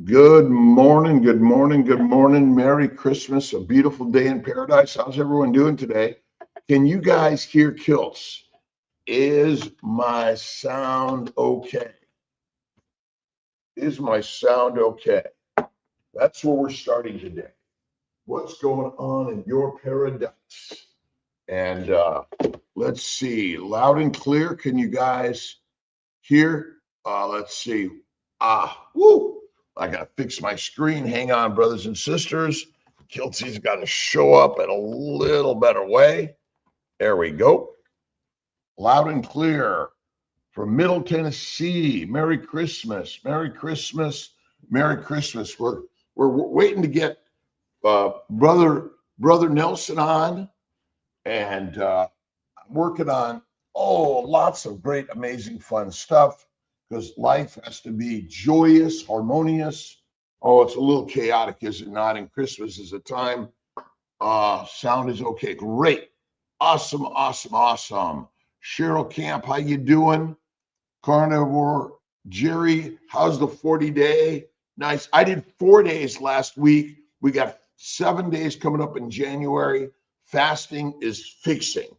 Good morning, good morning, good morning. Merry Christmas, a beautiful day in paradise. How's everyone doing today? Can you guys hear Kiltz? Is my sound okay? Is my sound okay? That's where we're starting today. What's going on in your paradise? And let's see, loud and clear. Can you guys hear? Let's see. Woo! I got to fix my screen. Hang on, brothers and sisters. Kiltzy's got to show up in a little better way. There we go. Loud and clear from Middle Tennessee. Merry Christmas. Merry Christmas. Merry Christmas. We're waiting to get brother Nelson on, and I'm working on lots of great, amazing, fun stuff, because life has to be joyous, harmonious. Oh, it's a little chaotic, is it not? And Christmas is a time. Sound is okay. Great. Awesome, awesome, awesome. Cheryl Camp, how you doing? Carnivore. Jerry, how's the 40-day? Nice. I did 4 days last week. We got 7 days coming up in January. Fasting is fixing.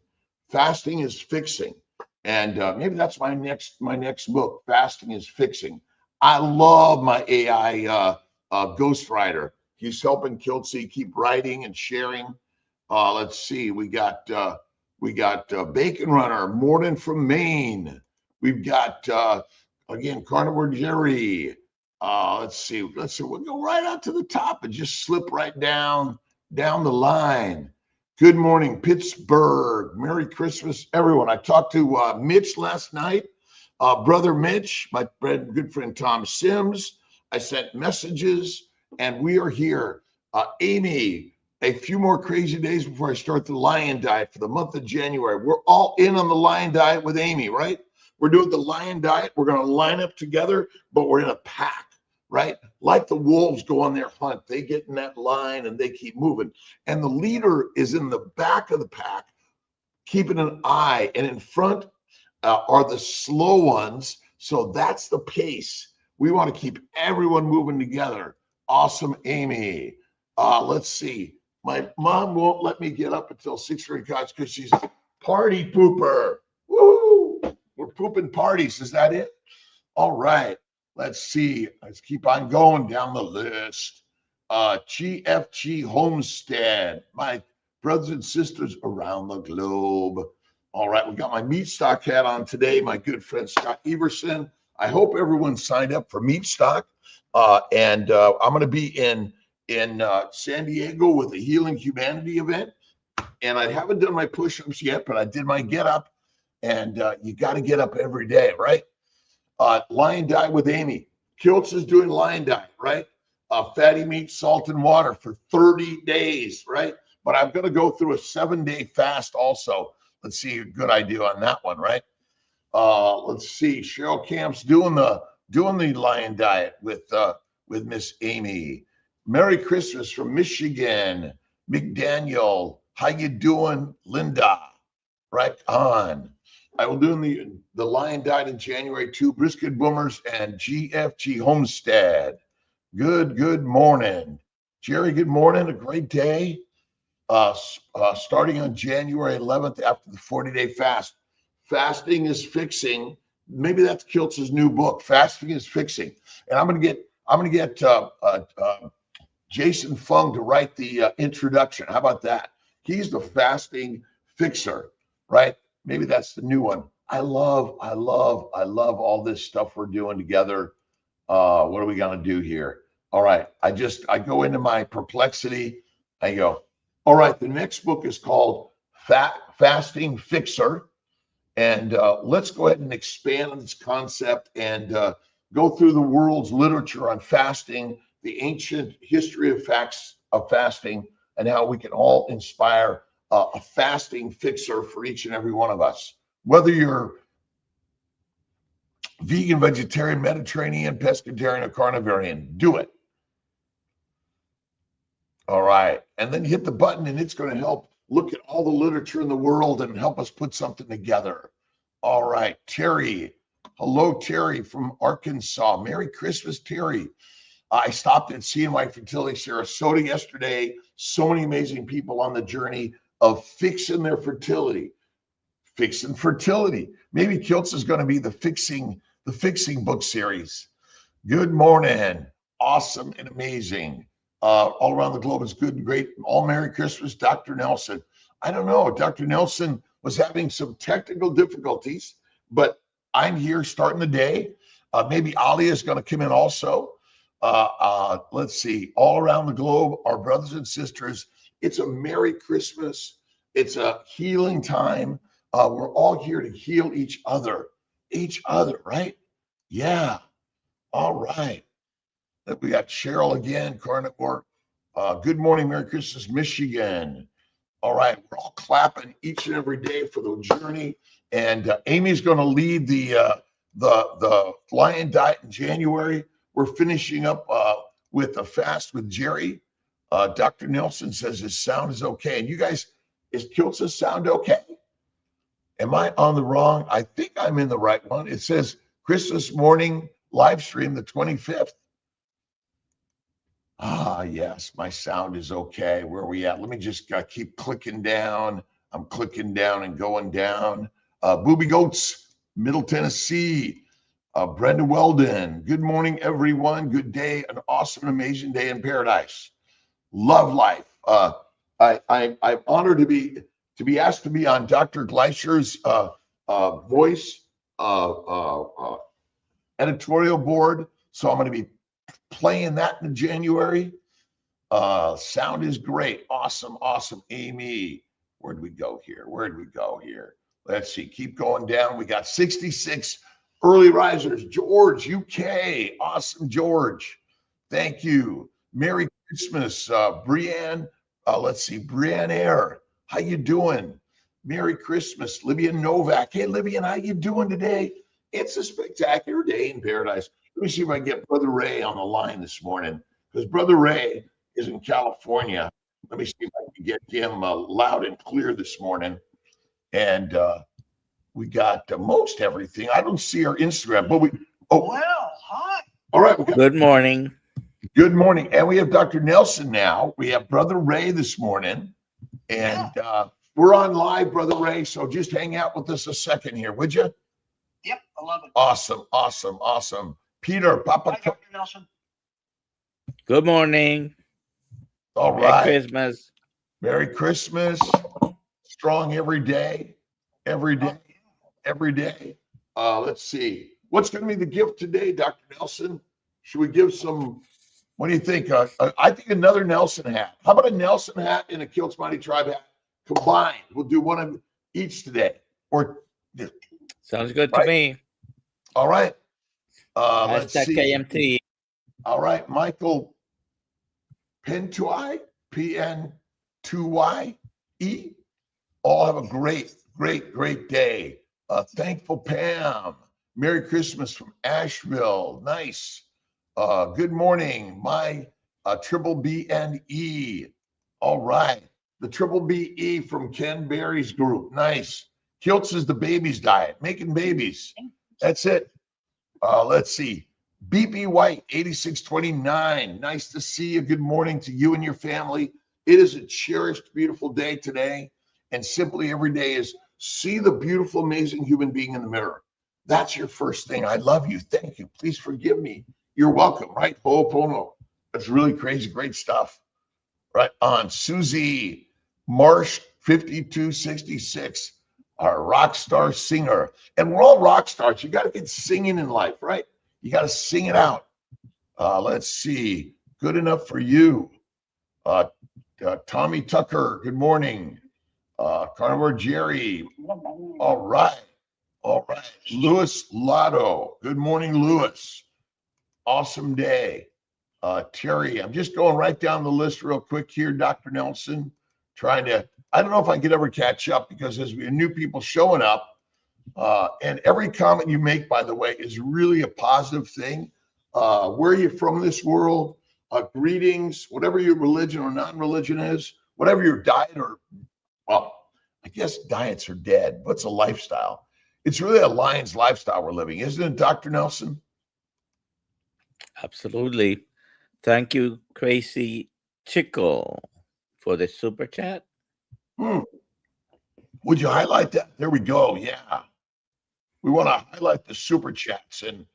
Fasting is fixing. And maybe that's my next book. Fasting is fixing. I love my AI ghostwriter. He's helping Kiltzy keep writing and sharing. Let's see. We got Bacon Runner, Morning from Maine. We've got again Carnivore Jerry. Let's see. We'll go right out to the top and just slip right down the line. Good morning, Pittsburgh. Merry Christmas, everyone. I talked to Mitch last night, brother Mitch, my good friend Tom Sims. I sent messages, and we are here. Amy, a few more crazy days before I start the lion diet for the month of January. We're all in on the lion diet with Amy, right? We're doing the lion diet. We're going to line up together, but we're in a pack. Right? Like the wolves go on their hunt. They get in that line and they keep moving. And the leader is in the back of the pack, keeping an eye. And in front are the slow ones. So that's the pace. We want to keep everyone moving together. Awesome, Amy. Let's see. My mom won't let me get up until 6:30 because she's a party pooper. Woo! We're pooping parties. Is that it? All right. Let's see. Let's keep on going down the list. GFG Homestead, my brothers and sisters around the globe. All right, we got my Meat Stock hat on today. My good friend Scott Everson. I hope everyone signed up for Meat Stock. And I'm going to be in San Diego with the Healing Humanity event. And I haven't done my push-ups yet, but I did my get up. And you got to get up every day, right? Lion diet with Amy. Kiltz is doing lion diet, right? Fatty meat, salt, and water for 30 days, right? But I'm going to go through a 7-day fast also. Let's see a good idea on that one, right? Let's see. Cheryl Camp's doing the lion diet with Miss Amy. Merry Christmas from Michigan. McDaniel, how you doing, Linda? Right on. I will do the lion diet in January too. Brisket Boomers and GFG Homestead. Good morning. Jerry, good morning. A great day. Starting on January 11th after the 40-day fast. Fasting is fixing. Maybe that's Kiltz's new book. Fasting is fixing. And I'm gonna get Jason Fung to write the introduction. How about that? He's the fasting fixer, right? Maybe that's the new one. I love all this stuff we're doing together. What are we gonna do here? All right. I go into my perplexity. I go, all right, the next book is called Fasting Fixer. And let's go ahead and expand on this concept and go through the world's literature on fasting, the ancient history of fasting, and how we can all inspire a fasting fixer for each and every one of us. Whether you're vegan, vegetarian, Mediterranean, pescatarian, or carnivorian, do it. All right. And then hit the button and it's going to help look at all the literature in the world and help us put something together. All right. Terry. Hello, Terry from Arkansas. Merry Christmas, Terry. I stopped at CNY Fertility Sarasota yesterday. So many amazing people on the journey of fixing their fertility. Fixing fertility. Maybe Kiltz is going to be the fixing book series. Good morning. Awesome and amazing. All around the globe is good and great. All Merry Christmas, Dr. Nelson. I don't know. Dr. Nelson was having some technical difficulties, but I'm here starting the day. Maybe Ali is going to come in also. Let's see. All around the globe, our brothers and sisters, it's a Merry Christmas. It's a healing time. We're all here to heal each other, right? Yeah. All right. We got Cheryl again, Carnivore. Good morning, Merry Christmas, Michigan. All right, we're all clapping each and every day for the journey. And Amy's going to lead the Lion Diet in January. We're finishing up with a fast with Jerry. Dr. Nelson says his sound is okay. And you guys, is Kiltz's sound okay? Am I on the wrong? I think I'm in the right one. It says Christmas morning live stream the 25th. Yes, my sound is okay. Where are we at? Let me just keep clicking down. I'm clicking down and going down. Booby Goats, Middle Tennessee. Brenda Weldon. Good morning, everyone. Good day. An awesome, amazing day in paradise. Love life. I'm honored to be asked to be on Dr. Gleischer's voice editorial board. So I'm going to be playing that in January. Sound is great. Awesome. Amy, where'd we go here? Let's see. Keep going down. We got 66 early risers. George, UK. Awesome, George. Thank you. Merry Christmas, Brianne. Let's see. Brianne Air. How you doing? Merry Christmas. Libya Novak. Hey, Libya, how you doing today? It's a spectacular day in paradise. Let me see if I can get Brother Ray on the line this morning, because Brother Ray is in California. Let me see if I can get him loud and clear this morning. And we got most everything. I don't see our Instagram, but we. Oh, well, hi. All right. Good morning. Good morning. And we have Dr. Nelson now. We have Brother Ray this morning. And we're on live, Brother Ray. So just hang out with us a second here, would you? Yep, I love it. Awesome. Peter, Papa. Hi, Dr. Nelson. Good morning. All right. Merry Christmas. Merry Christmas. Strong every day. Let's see. What's going to be the gift today, Dr. Nelson? Should we give some, what do you think? I think another Nelson hat. How about a Nelson hat and a Kiltz Mighty Tribe hat combined? We'll do one of each today. Or sounds good to me. All right. Let's see. KMT. All right, Michael Pentuy, PN2YE. All have a great day. Thankful Pam. Merry Christmas from Asheville. Nice. Good morning, my Triple BNE. All right. The Triple BE from Ken Berry's group. Nice. Kiltz is the baby's diet, making babies. That's it. Let's see. BP White, 8629. Nice to see you. Good morning to you and your family. It is a cherished, beautiful day today. And simply every day is see the beautiful, amazing human being in the mirror. That's your first thing. I love you. Thank you. Please forgive me. You're welcome, right? Ho'opono. That's really crazy, great stuff. Right on. Susie Marsh, 5266. Our rock star singer. And we're all rock stars. You got to get singing in life, right? You got to sing it out. Let's see. Good enough for you. Tommy Tucker, good morning. Carnivore Jerry. All right. Louis Lotto. Good morning, Louis. Awesome day. Terry, I'm just going right down the list real quick here, Dr. Nelson. I don't know if I could ever catch up because there's new people showing up. And every comment you make, by the way, is really a positive thing. Where are you from this world? Greetings, whatever your religion or non-religion is, whatever your diet well, I guess diets are dead. What's a lifestyle? It's really a lion's lifestyle we're living, isn't it, Dr. Nelson? Absolutely. Thank you, Crazy Chico, for the super chat. Would you highlight that? There we go. Yeah. We want to highlight the super chats, and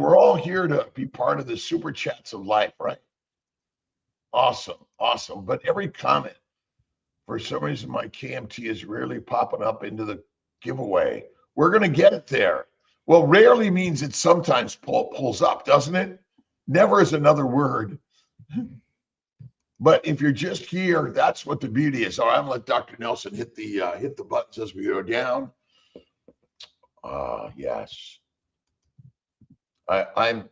we're all here to be part of the super chats of life, right? Awesome. But every comment, for some reason, my KMT is rarely popping up into the giveaway. We're going to get it there. Well, rarely means it sometimes pulls up, doesn't it? Never is another word. But if you're just here, that's what the beauty is. All right, I'm going to let Dr. Nelson hit the buttons as we go down. Yes. My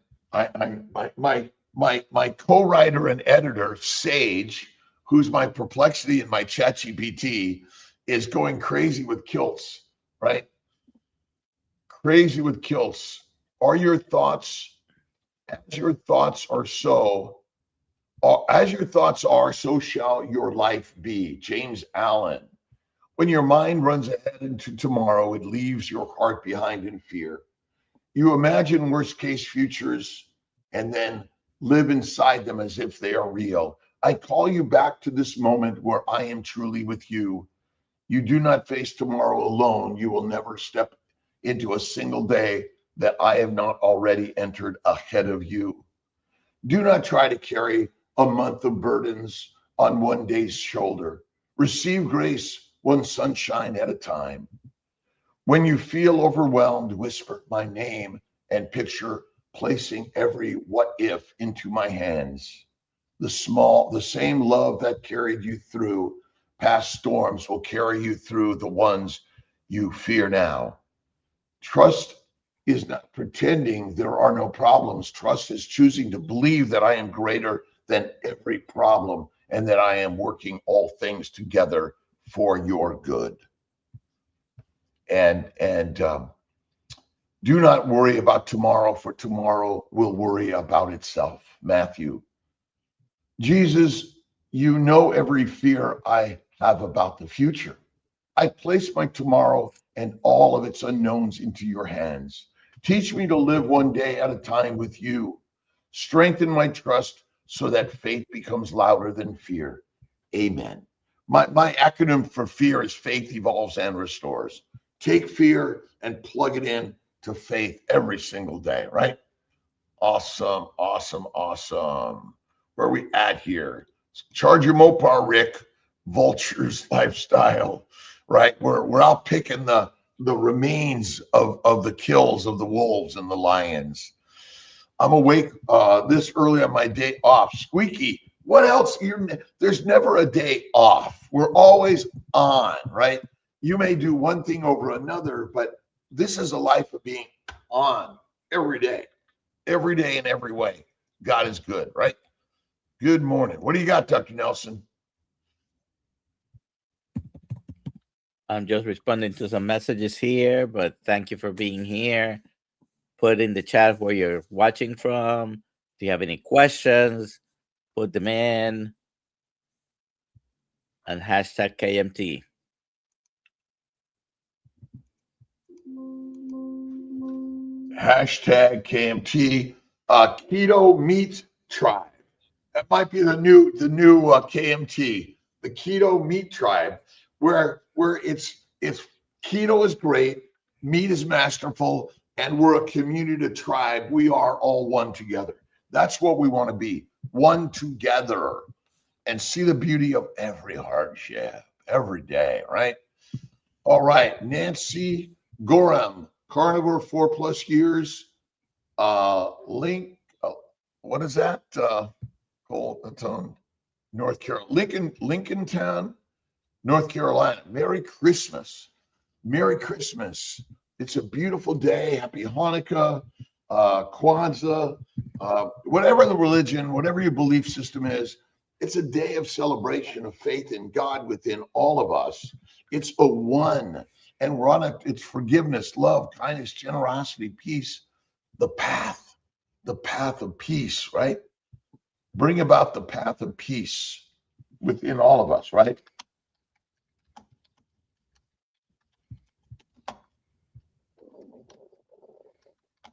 co-writer and editor, Sage, who's my perplexity and my ChatGPT, is going crazy with Kiltz, right? Crazy with Kiltz. Are your thoughts, as your thoughts are, so shall your life be. James Allen. When your mind runs ahead into tomorrow, it leaves your heart behind in fear. You imagine worst case futures and then live inside them as if they are real. I call you back to this moment where I am truly with you. You do not face tomorrow alone. You will never step into a single day that I have not already entered ahead of you. Do not try to carry a month of burdens on one day's shoulder. Receive grace one sunshine at a time. When you feel overwhelmed, whisper my name and picture placing every what if into my hands. The same love that carried you through past storms will carry you through the ones you fear now. Trust is not pretending there are no problems. Trust is choosing to believe that I am greater than every problem and that I am working all things together for your good. And do not worry about tomorrow, for tomorrow will worry about itself. Matthew. Jesus, you know every fear I have about the future. I place my tomorrow and all of its unknowns into your hands. Teach me to live one day at a time with you. Strengthen my trust so that faith becomes louder than fear. Amen. My acronym for fear is faith evolves and restores. Take fear and plug it in to faith every single day, right? Awesome. Where are we at here? Charge your Mopar, Rick. Vultures lifestyle, right? We're out picking the remains of the kills of the wolves and the lions. I'm awake this early on my day off. Squeaky, what else? There's never a day off. We're always on, right? You may do one thing over another, but this is a life of being on every day in every way. God is good, right? Good morning. What do you got, Dr. Nelson? I'm just responding to some messages here, but thank you for being here. Put in the chat where you're watching from. If you have any questions, put them in. And hashtag KMT. Hashtag KMT. Keto Meat Tribe. That might be the new KMT. The Keto Meat Tribe, where it's keto is great, meat is masterful, and we're a community, a tribe. We are all one together. That's what we want to be, one together, and see the beauty of every hardship every day, right? All right, Nancy Gorham, carnivore 4+ years. Link, what is that? North Carolina, Lincolntown, North Carolina. Merry Christmas. Merry Christmas. It's a beautiful day. Happy Hanukkah, Kwanzaa, whatever the religion, whatever your belief system is, it's a day of celebration of faith in God within all of us. It's a one, and we're on it's forgiveness, love, kindness, generosity, peace, the path of peace, right? Bring about the path of peace within all of us, right?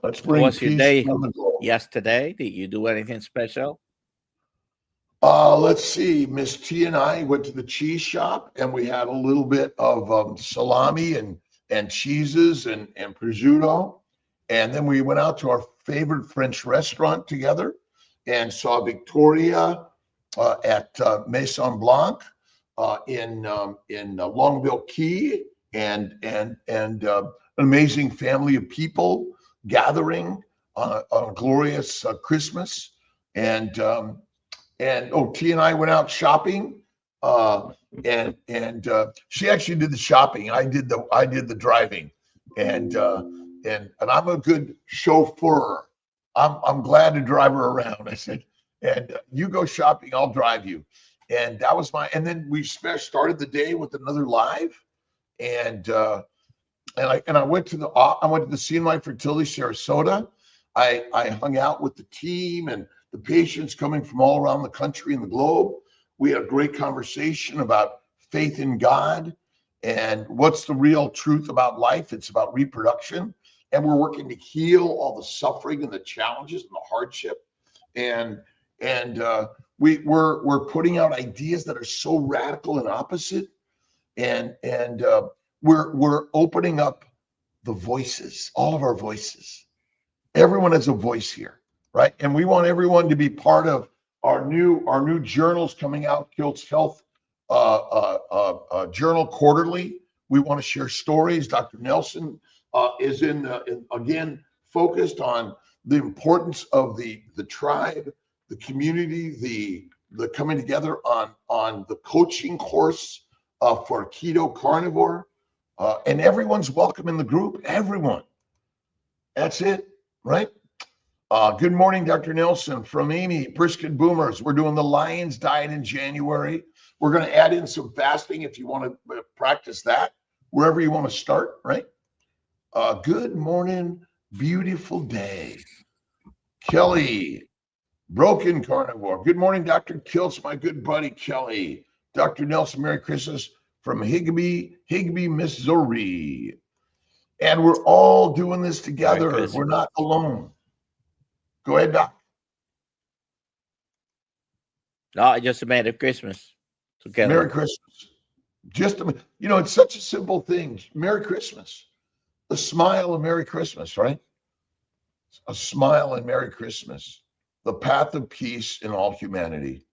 Let's bring How was your peace day on the globe. yesterday? Did you do anything special? Let's see. Miss T and I went to the cheese shop, and we had a little bit of salami and cheeses and prosciutto. And then we went out to our favorite French restaurant together and saw Victoria at Maison Blanc in Longville Key, and an amazing family of people gathering on a glorious Christmas. And T and I went out shopping, and she actually did the shopping. I did the driving, and I'm a good chauffeur. I'm glad to drive her around. I said, and you go shopping, I'll drive you. And that was and then we started the day with another live, and I went to the Scene Life Fertility Sarasota. I hung out with the team and the patients coming from all around the country and the globe. We had a great conversation about faith in God and what's the real truth about life. It's about reproduction, and we're working to heal all the suffering and the challenges and the hardship. And we're putting out ideas that are so radical and opposite, and we're opening up the voices, all of our voices. Everyone has a voice here, right? And we want everyone to be part of our new journals coming out, Kiltz Health Journal quarterly. We want to share stories. DoctorNelson is again focused on the importance of the tribe, the community, the coming together on the coaching course for keto carnivore, and everyone's welcome in the group. Everyone. That's it, right? Good morning, Dr. Nelson from Amy, Brisket Boomers. We're doing the Lions diet in January. We're going to add in some fasting if you want to practice that, wherever you want to start, right? Good morning, beautiful day. Kelly, Broken Carnivore. Good morning, Dr. Kiltz, my good buddy, Kelly. Dr. Nelson, Merry Christmas from Higbee, Missouri. And we're all doing this together. We're not alone. Go ahead, Doc. No, just a Merry Christmas together. Merry Christmas. It's such a simple thing. Merry Christmas. A smile and Merry Christmas, right? A smile and Merry Christmas. The path of peace in all humanity.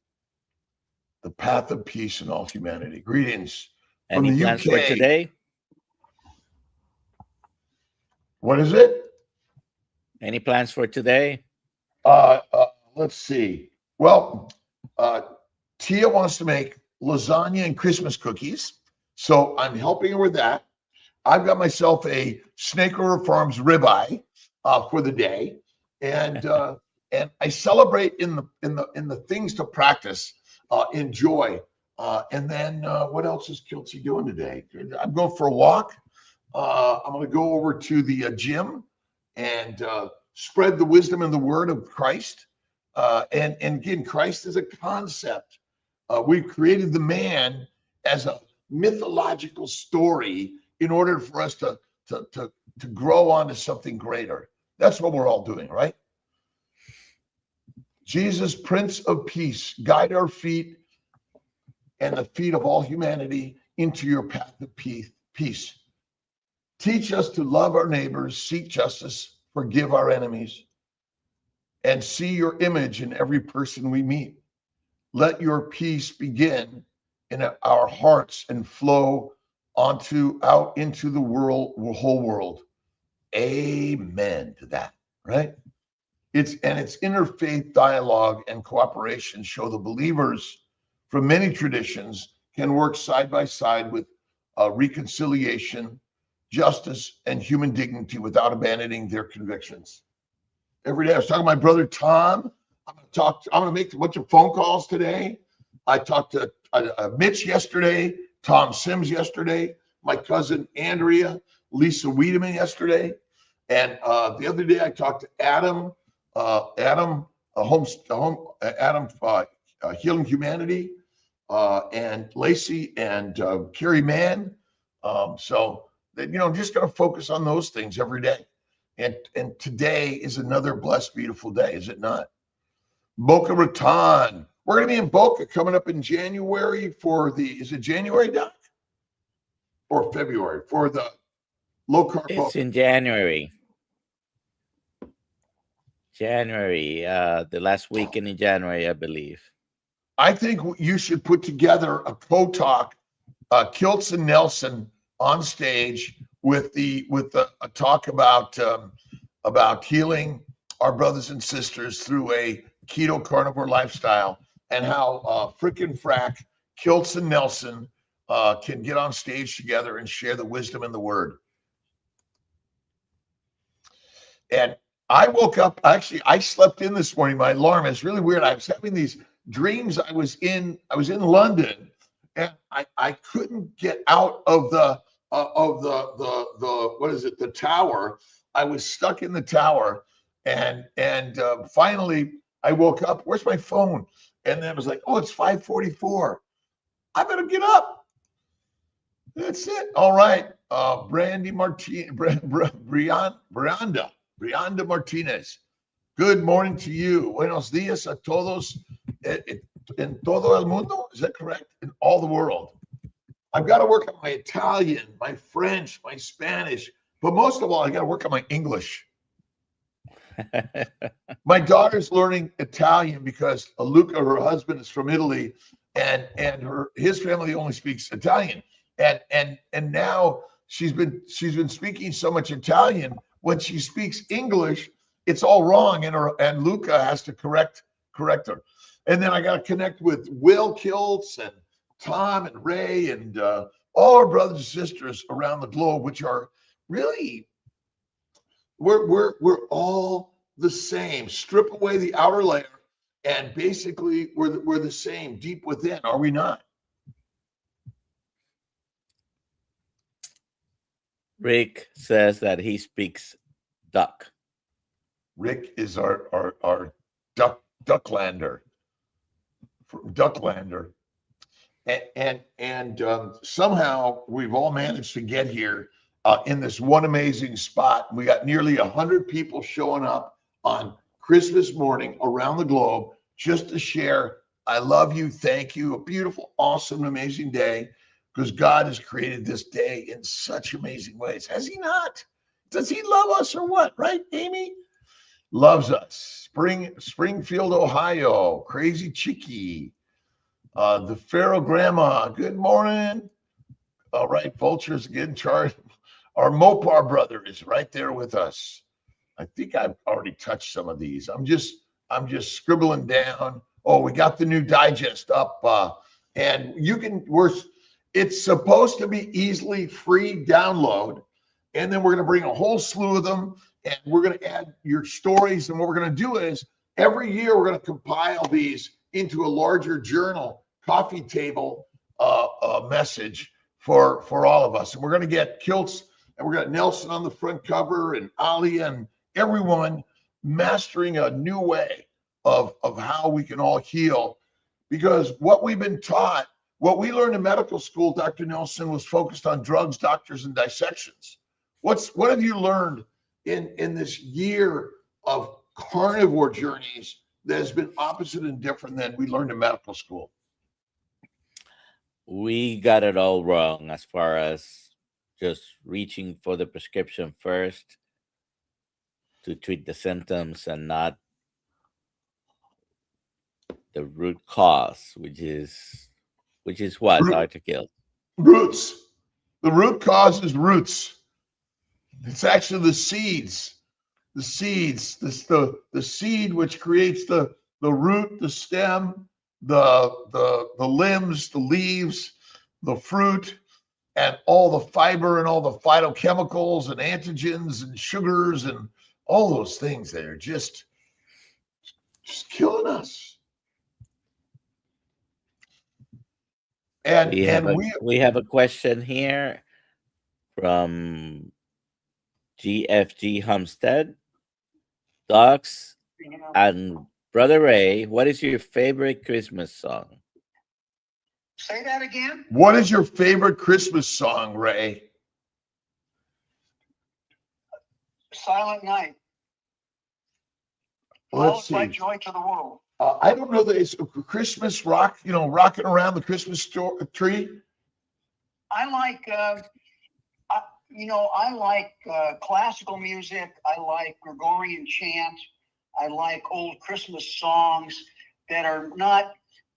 The path of peace in all humanity. Greetings from the UK. Any plans for today? What is it? Any plans for today? Let's see. Well, Tia wants to make lasagna and Christmas cookies, so I'm helping her with that. I've got myself a Snake River Farms ribeye for the day, and I celebrate in the things to practice, enjoy, and then what else is Kiltzy doing today? I'm going for a walk. I'm going to go over to the gym and spread the wisdom and the word of Christ. And again, Christ is a concept. We've created the man as a mythological story in order for us to grow onto something greater. That's what we're all doing, right? Jesus, Prince of Peace, guide our feet and the feet of all humanity into your path of peace. Teach us to love our neighbors, seek justice, forgive our enemies, and see your image in every person we meet. Let your peace begin in our hearts and flow out into the whole world. Amen to that, right? It's interfaith dialogue and cooperation show the believers from many traditions can work side by side with reconciliation, justice, and human dignity without abandoning their convictions. Every day, I was talking to my brother Tom. I'm going to make a bunch of phone calls today. I talked to Mitch yesterday, Tom Sims yesterday, my cousin Andrea, Lisa Wiedemann yesterday, and the other day I talked to Adam Healing Humanity, and Lacey and Carrie Mann. So that, just going to focus on those things every day. And today is another blessed, beautiful day, is it not? Boca Raton, We're going to be in Boca coming up in January for is it January, Doc? Or February for the low carb? It's in January. The last weekend in January, I believe. I think you should put together a co-talk, Kiltz and Nelson on stage with a talk about healing our brothers and sisters through a keto carnivore lifestyle, and how frickin' frack Kiltz and Nelson can get on stage together and share the wisdom and the word. And I woke up, actually, I slept in this morning. My alarm is really weird. I was having these dreams. I was in London, and I couldn't get out of the what is it, the tower. I was stuck in the tower, and finally I woke up. Where's my phone? And then I was like, oh, it's 5:44. I better get up. That's it. All right. Brandy Martinez, Brianda Martinez. Good morning to you. Buenos días a todos en todo el mundo. Is that correct? In all the world. I've got to work on my Italian, my French, my Spanish, but most of all, I got to work on my English. My daughter's learning Italian because Luca, her husband, is from Italy, and his family only speaks Italian. And now she's been speaking so much Italian. When she speaks English, it's all wrong, and Luca has to correct her. And then I got to connect with Will Kiltz and Tom and Ray and all our brothers and sisters around the globe, which are really, we're all the same. Strip away the outer layer, and basically we're the same deep within, are we not? Rick says that he speaks duck. Rick is our Ducklander, from Ducklander, and somehow we've all managed to get here in this one amazing spot. We got nearly 100 people showing up on Christmas morning around the globe just to share. I love you, thank you, a beautiful, awesome, amazing day, because God has created this day in such amazing ways. Has he not? Does he love us or what? Right, Amy? Loves us. Springfield, Ohio. Crazy Chicky. The Pharaoh Grandma. Good morning. All right, Vultures again. Charge. Our Mopar brother is right there with us. I think I've already touched some of these. I'm just scribbling down. Oh, we got the new digest up, and you can. It's supposed to be easily free download, and then we're going to bring a whole slew of them, and we're going to add your stories. And what we're going to do is every year we're going to compile these into a larger journal, coffee table message for all of us. And we're going to get Kiltz, and we're going to Nelson on the front cover, and Ali, and everyone mastering a new way of how we can all heal. Because what we've been taught, what we learned in medical school, Dr. Nelson, was focused on drugs, doctors, and dissections. What have you learned in this year of carnivore journeys that has been opposite and different than we learned in medical school? We got it all wrong as far as just reaching for the prescription first to treat the symptoms and not the root cause, which is what, Dr. Kiltz? Roots. The root cause is roots. It's actually the seeds. The seeds. The seed which creates the root, the stem, the limbs, the leaves, the fruit, and all the fiber and all the phytochemicals and antigens and sugars and all those things that are just killing us. And we have a question here from GFG Homestead. Docs and Brother Ray, what is your favorite Christmas song? Say that again. What is your favorite Christmas song, Ray? Silent Night. let's followed by see. Joy to the World. I don't know that it's Christmas rock, rocking around the Christmas tree. I like, I like classical music. I like Gregorian chant. I like old Christmas songs that are not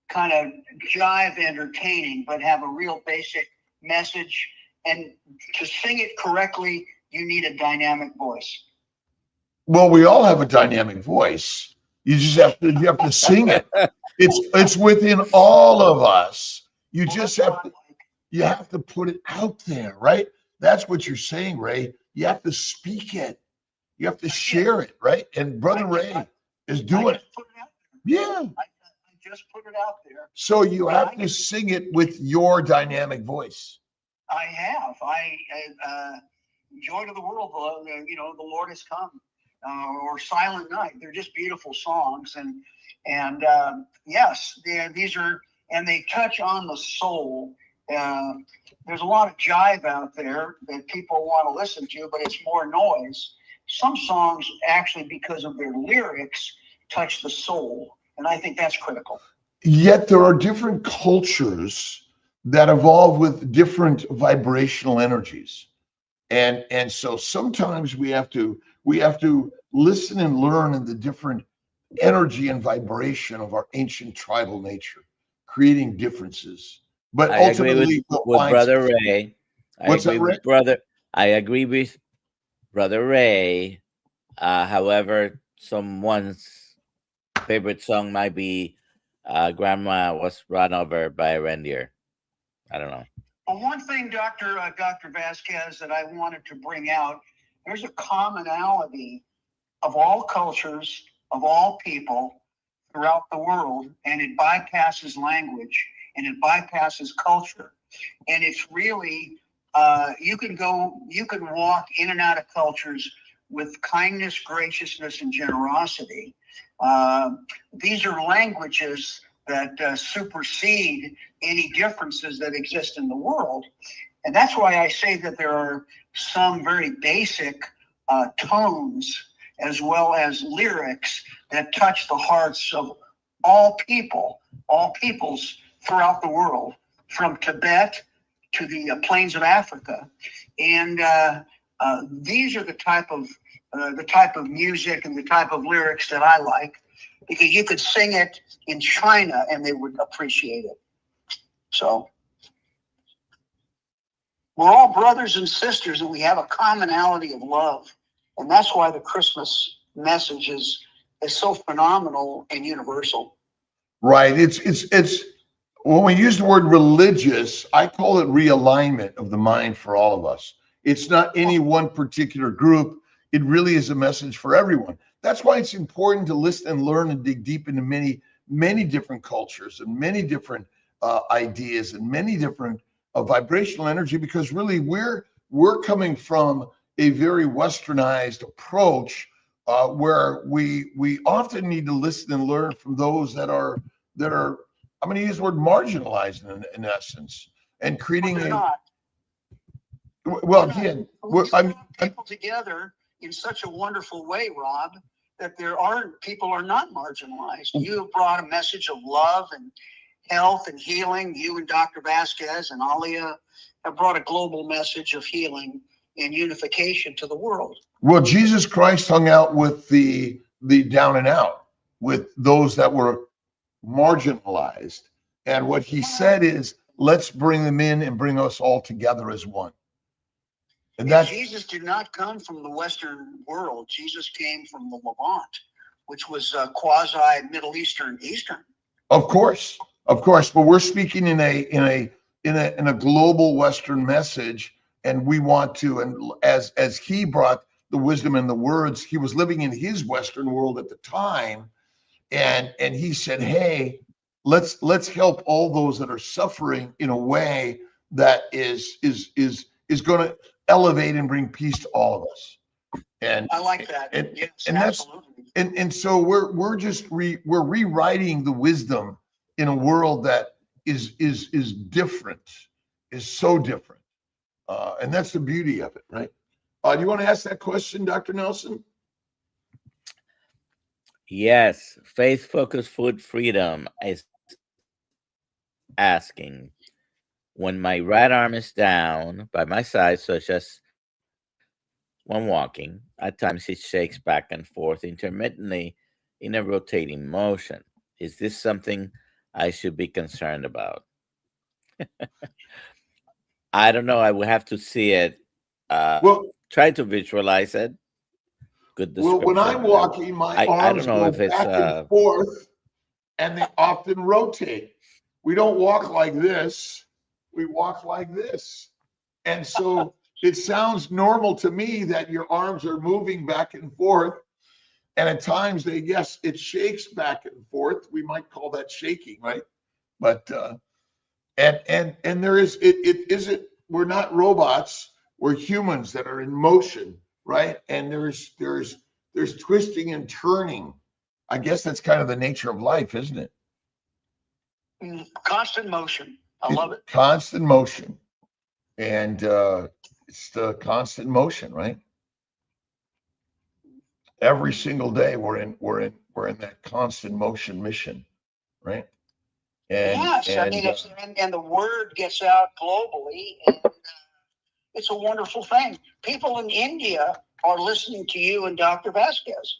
kind of jive entertaining, but have a real basic message. And to sing it correctly, you need a dynamic voice. Well, we all have a dynamic voice. You just have to sing it. It's within all of us. You just have to put it out there, right? That's what you're saying, Ray. You have to speak it. You have to share it, right? And Brother Ray is doing it. Yeah. I just put it out there. So you have to sing it with your dynamic voice. I have. Joy to the World, the Lord has come, or Silent Night. They're just beautiful songs, and yes, these are, and they touch on the soul. There's a lot of jive out there that people want to listen to, but it's more noise. Some songs actually, because of their lyrics, touch the soul, and I think that's critical. Yet there are different cultures that evolve with different vibrational energies. And so sometimes we have to listen and learn in the different energy and vibration of our ancient tribal nature, creating differences. But I agree ultimately, with Brother Ray. I agree with Brother Ray. However, someone's favorite song might be "Grandma Was Run Over by a Reindeer." I don't know. Well, one thing, Dr. Vasquez, that I wanted to bring out, there's a commonality of all cultures, of all people throughout the world, and it bypasses language, and it bypasses culture. And it's really, you can walk in and out of cultures with kindness, graciousness, and generosity. These are languages that supersede any differences that exist in the world. And that's why I say that there are some very basic tones as well as lyrics that touch the hearts of all peoples throughout the world, from Tibet to the plains of Africa. And these are the type of music and the type of lyrics that I like, because you could sing it in China and they would appreciate it. So we're all brothers and sisters, and we have a commonality of love. And that's why the Christmas message is so phenomenal and universal. Right. It's when we use the word religious, I call it realignment of the mind for all of us. It's not any one particular group. It really is a message for everyone. That's why it's important to listen and learn and dig deep into many different cultures and many different ideas and many different vibrational energy, because really we're coming from a very westernized approach where we often need to listen and learn from those that are I'm going to use the word marginalized in essence, and creating again, people together in such a wonderful way, Rob, that people are not marginalized. You have brought a message of love and health and healing. You and Dr. Vasquez and Alia have brought a global message of healing and unification to the world. Well, Jesus Christ hung out with the down and out, with those that were marginalized. And what he said is, let's bring them in and bring us all together as one. And Jesus did not come from the Western world. Jesus came from the Levant, which was quasi Middle Eastern. Of course. But we're speaking in a global Western message, and we want to. And as he brought the wisdom and the words, he was living in his Western world at the time, and he said, "Hey, let's help all those that are suffering in a way that is going to elevate and bring peace to all of us." And I like that. Yes, and absolutely. And so we're rewriting the wisdom in a world that is different, is so different, and that's the beauty of it, right? Do you want to ask that question, Dr. Nelson? Yes, faith focused food freedom is asking, when my right arm is down by my side, such as when walking, at times it shakes back and forth intermittently in a rotating motion. Is this something I should be concerned about? I don't know. I will have to see it. Well, Try to visualize it. Good when I'm description. walking, my I don't arms know go if it's back and forth, and they often rotate. We don't walk like this. We walk like this. And so it sounds normal to me that your arms are moving back and forth. And at times yes, it shakes back and forth. We might call that shaking, right? But and there is it isn't, we're not robots, we're humans that are in motion, right? And there's twisting and turning. I guess that's kind of the nature of life, isn't it? Constant motion. I love it. Constant motion. And it's the constant motion, right? Every single day we're in that constant motion mission, right? And yes, I mean, and the word gets out globally, and it's a wonderful thing. People in India are listening to you and Dr. Vasquez.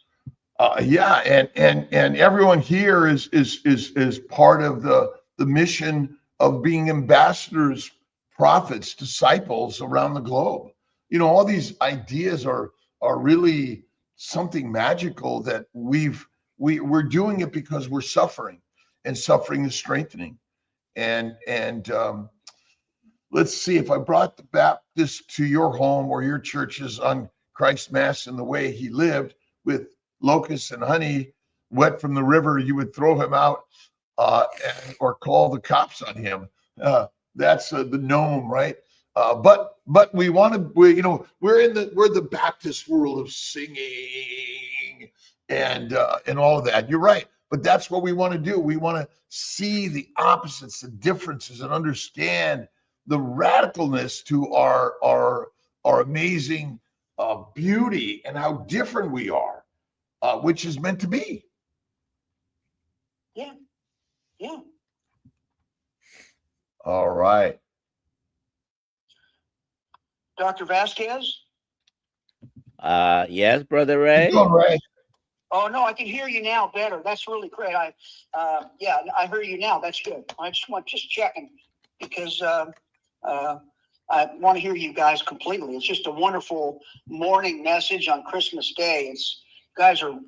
Yeah, and everyone here is part of the mission of being ambassadors, prophets, disciples around the globe. You know, all these ideas are really something magical that we're doing it because we're suffering, and suffering is strengthening. And let's see, if I brought the Baptist to your home or your churches on Christ Mass in the way he lived, with locusts and honey wet from the river, you would throw him out or call the cops on him. That's the gnome, right? But we want to, we're the Baptist world of singing and all of that. You're right, but that's what we want to do. We want to see the opposites, the differences, and understand the radicalness to our amazing beauty and how different we are, which is meant to be. Yeah. Yeah. All right. Dr. Vasquez? Yes, Brother Ray? You're doing right. Oh, no, I can hear you now better. That's really great. I hear you now. That's good. I just checking, because I want to hear you guys completely. It's just a wonderful morning message on Christmas Day. Guys are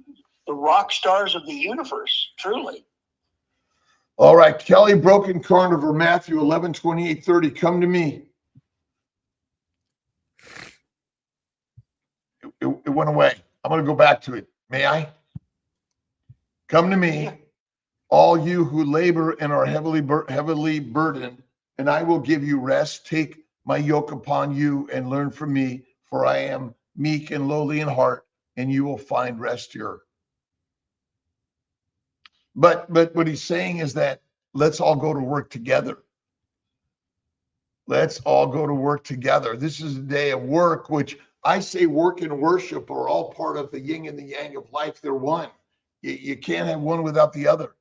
the rock stars of the universe, truly. All right, Kelly, Broken Carnivore, Matthew 11:28-30. Come to me. It went away. I'm going to go back to it. May I? Come to me, all you who labor and are heavily burdened, and I will give you rest. Take my yoke upon you and learn from me, for I am meek and lowly in heart, and you will find rest here. But what he's saying is that let's all go to work together. Let's all go to work together. This is a day of work, which I say work and worship are all part of the yin and the yang of life. They're one. You can't have one without the other.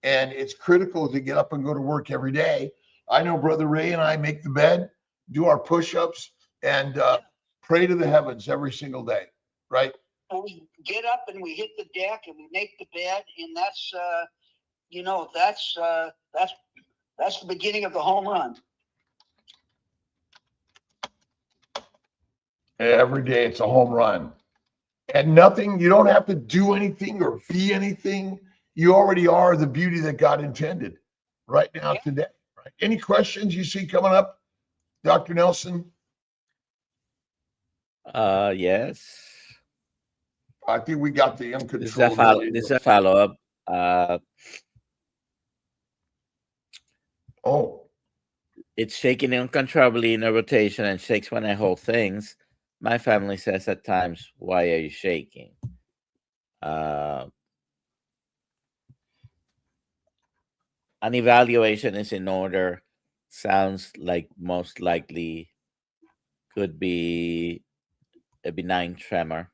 And it's critical to get up and go to work every day. I know Brother Ray and I make the bed, do our push-ups, and pray to the heavens every single day, right? Well, we get up and we hit the deck and we make the bed, and that's that's the beginning of the home run. Every day it's a home run. And nothing, you don't have to do anything or be anything. You already are the beauty that God intended right now, today. Right? Any questions you see coming up, Dr. Nelson? Yes. I think we got the uncontrolled. This is a follow-up. It's shaking uncontrollably in a rotation and shakes when I hold things. My family says at times, "Why are you shaking?" An evaluation is in order. Sounds like most likely could be a benign tremor,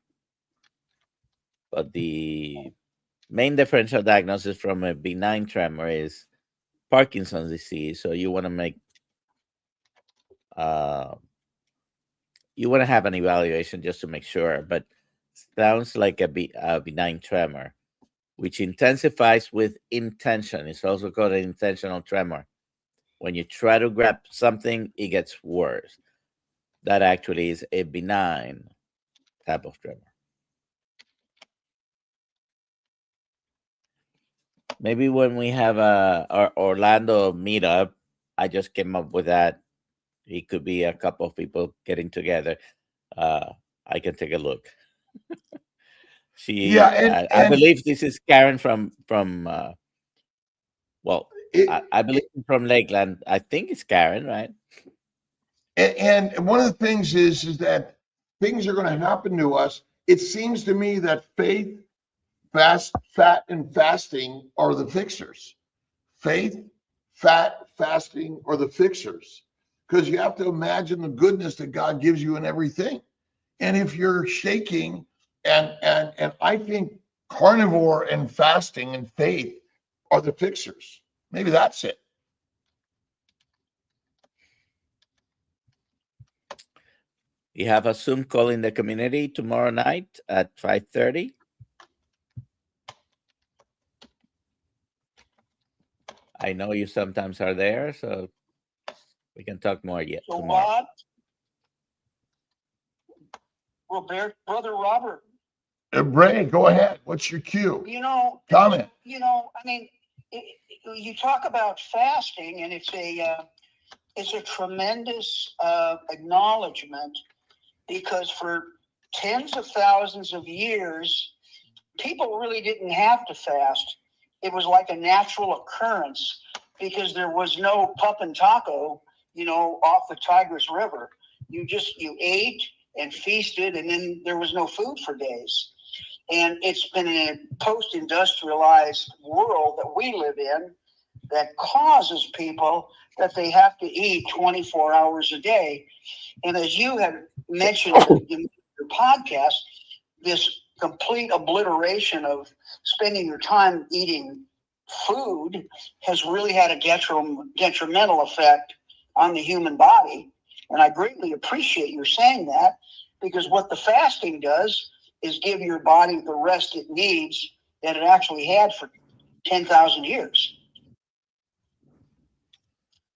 but the main differential diagnosis from a benign tremor is Parkinson's disease. So you want to make you want to have an evaluation just to make sure. But sounds like a benign tremor, which intensifies with intention. It's also called an intentional tremor. When you try to grab something, it gets worse. That actually is a benign type of tremor. Maybe when we have our Orlando meetup, I just came up with that. It could be a couple of people getting together. I can take a look. I believe this is Karen from I believe from Lakeland. I think it's Karen, right? And one of the things is that things are going to happen to us. It seems to me that faith, fat, and fasting are the fixers. Faith, fat, fasting are the fixers. Because you have to imagine the goodness that God gives you in everything. And if you're shaking, and I think carnivore and fasting and faith are the fixers. Maybe that's it. You have a Zoom call in the community tomorrow night at 5:30. I know you sometimes are there, so we can talk more tomorrow. Brother Robert. Bray, go ahead. What's your cue? Comment. I mean, you talk about fasting, and it's a tremendous acknowledgement, because for tens of thousands of years, people really didn't have to fast. It was like a natural occurrence, because there was no pup and taco, off the Tigris River. You ate and feasted, and then there was no food for days. And it's been in a post-industrialized world that we live in that causes people that they have to eat 24 hours a day. And as you have mentioned in your podcast, this complete obliteration of spending your time eating food has really had a detrimental effect on the human body. And I greatly appreciate your saying that, because what the fasting does is give your body the rest it needs that it actually had for 10,000 years.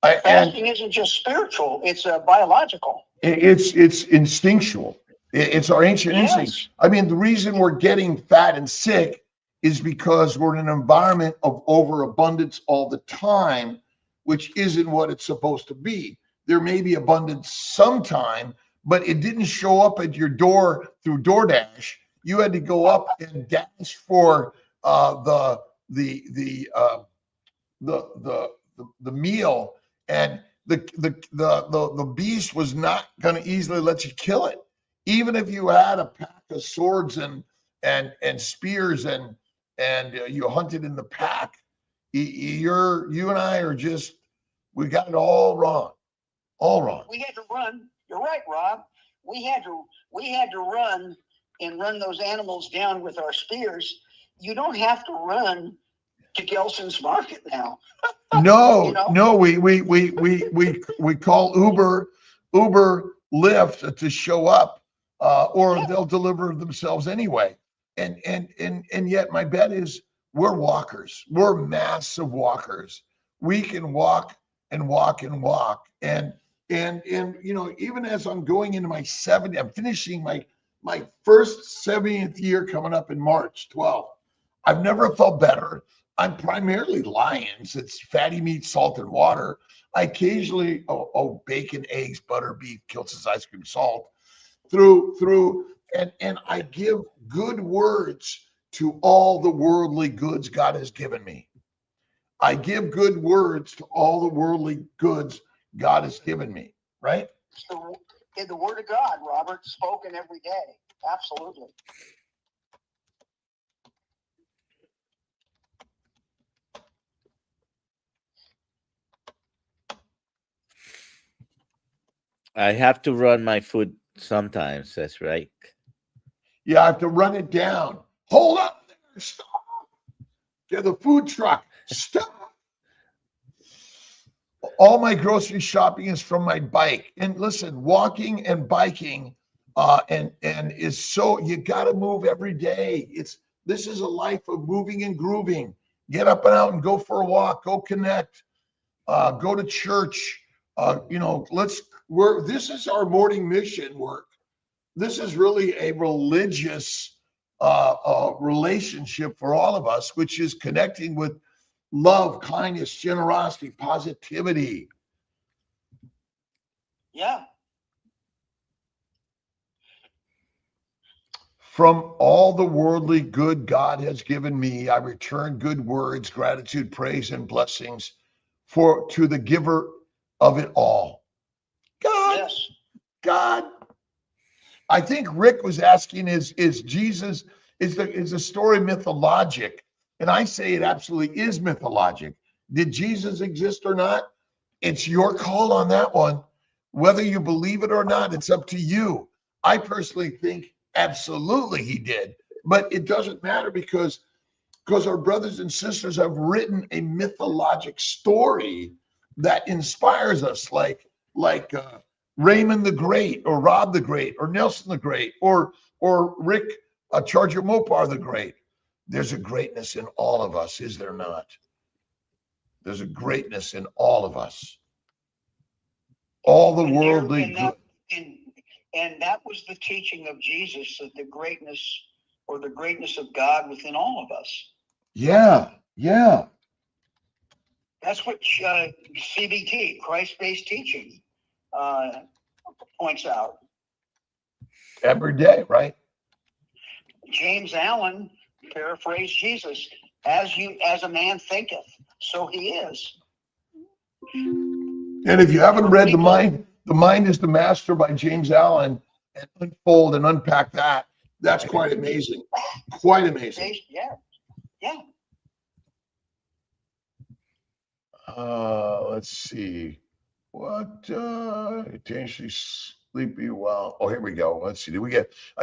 Fasting isn't just spiritual, it's biological. It's instinctual. It's our ancient instincts. I mean, the reason we're getting fat and sick is because we're in an environment of overabundance all the time, which isn't what it's supposed to be. There may be abundance sometime, but it didn't show up at your door through DoorDash. You had to go up and dash for the meal, and the beast was not going to easily let you kill it, even if you had a pack of swords and spears and you hunted in the pack. You and I are just, we got it all wrong. We had to run. You're right, Rob. We had to run and run those animals down with our spears. You don't have to run to Gelson's Market now. No, we call Uber Lyft to show up, or they'll deliver themselves anyway. And yet my bet is we're walkers. We're massive walkers. We can walk and walk and walk. And even as I'm going into my 70, I'm finishing my first 70th year coming up in March 12th. I've never felt better. I'm primarily Lions. It's fatty meat, salt, and water. I occasionally, bacon, eggs, butter, beef, Kiltz's ice cream, salt, and I give good words to all the worldly goods God has given me. I give good words to all the worldly goods God has given me, right? In the Word of God, Robert, spoken every day. Absolutely. I have to run my food sometimes, says right. Yeah, I have to run it down. Hold up there. Stop. Okay, the food truck. Stop. All my grocery shopping is from my bike. And listen, walking and biking and is so, you got to move every day. This is a life of moving and grooving. Get up and out and go for a walk, go connect, go to church. This is our morning mission work. This is really a religious relationship for all of us, which is connecting with love, kindness, generosity, positivity. Yeah. From all the worldly good God has given me, I return good words, gratitude, praise, and blessings to the giver of it all. God. Yes. God. I think Rick was asking, is Jesus, is the story mythologic? And I say it absolutely is mythologic. Did Jesus exist or not? It's your call on that one. Whether you believe it or not, it's up to you. I personally think absolutely he did, but it doesn't matter because our brothers and sisters have written a mythologic story that inspires us, like Raymond the Great, or Rob the Great, or Nelson the Great, or Rick Charger Mopar the Great. There's a greatness in all of us, is there not? There's a greatness in all of us. All the worldly good. And that was the teaching of Jesus, that the greatness of God within all of us. Yeah, yeah. That's what CBT, Christ-based teaching, points out. Every day, right? James Allen paraphrased Jesus, as a man thinketh, so he is. And if you haven't read The Mind is the Master by James Allen, and unfold and unpack that, that's quite amazing. Quite amazing. Yeah. Yeah. Let's see. What dangerously sleepy while, oh, here we go. Let's see. I